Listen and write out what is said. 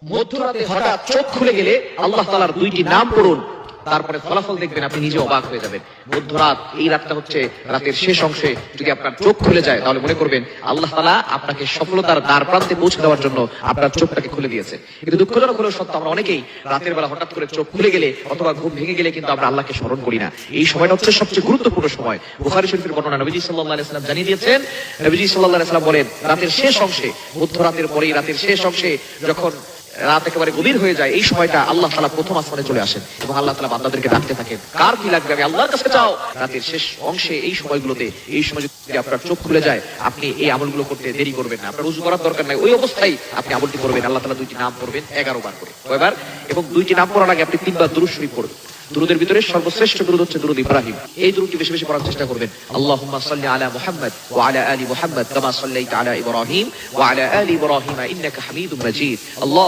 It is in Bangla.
মধ্যরাতে হঠাৎ চোখ খুলে গেলে আল্লাহ তাআলার দুইটি নাম পড়ুন, তারপরে ফলাফল দেখবেন আপনি নিজে অবাক হয়ে যাবেন। মধ্যরাত, এই রাতটা হচ্ছে রাতের শেষ অংশে যদি আপনার চোখ খুলে যায় তাহলে মনে করবেন আল্লাহ তাআলা আপনাকে সফলতার দ্বার প্রান্তে পৌঁছে দেওয়ার জন্য আপনার চোখটাকে খুলে দিয়েছে। কিন্তু দুঃখজনক হলেও সত্য, আমরা অনেকেই রাতের বেলা হঠাৎ করে চোখ খুলে গেলে অথবা ঘুম ভেঙে গেলে কিন্তু আমরা আল্লাহকে স্মরণ করি না। এই সময়টা হচ্ছে সবচেয়ে গুরুত্বপূর্ণ সময়। বুখারী শরীফের বর্ণনা, নবীজি সাল্লাল্লাহু আলাইহি ওয়াসাল্লাম জানিয়ে দিয়েছেন, নবীজি সাল্লাল্লাহু আলাইহি ওয়াসাল্লাম বলেন, রাতের শেষ অংশে, মধ্যরাতের পরেই রাতের শেষ অংশে যখন রাত একেবারে গভীর হয়ে যায়, এই সময়টা আল্লাহ তাআলা প্রথম আসমানে চলে আসেন এবং আল্লাহ তাআলা বান্দাদেরকে ডাকতে থাকেন, কার কি লাগবে আমি আল্লাহর কাছে চাও। রাতের শেষ অংশে এই সময়গুলোতে, এই সময় যদি আপনার চোখ খুলে যায়, আপনি এই আমলগুলো করতে দেরি করবেন না। আপনার ওযু করার দরকার নাই, ওই অবস্থায় আপনি আমলটি করবেন। আল্লাহ তাআলা দুইটি নাম পড়বেন 11 বার করে, কয়বার? এবং দুইটি নাম পড়ার আগে আপনি 3 বার দুরূদ শরীফ পড়বেন। দুরুদের ভিতরে সর্বশ্রেষ্ঠ দুরুদ হচ্ছে দুরুদ ইব্রাহিম। এই দুরুদটি বেশি বেশি পড়ার চেষ্টা করবেন। আল্লাহুম্মা সাল্লি আলা মুহাম্মাদ ওয়া আলা আলি মুহাম্মাদ কামা সাল্লাইতা আলা ইব্রাহিম ওয়া আলা আলি ইব্রাহিম ইন্নাকা হামিদুম মাজিদ। আল্লাহ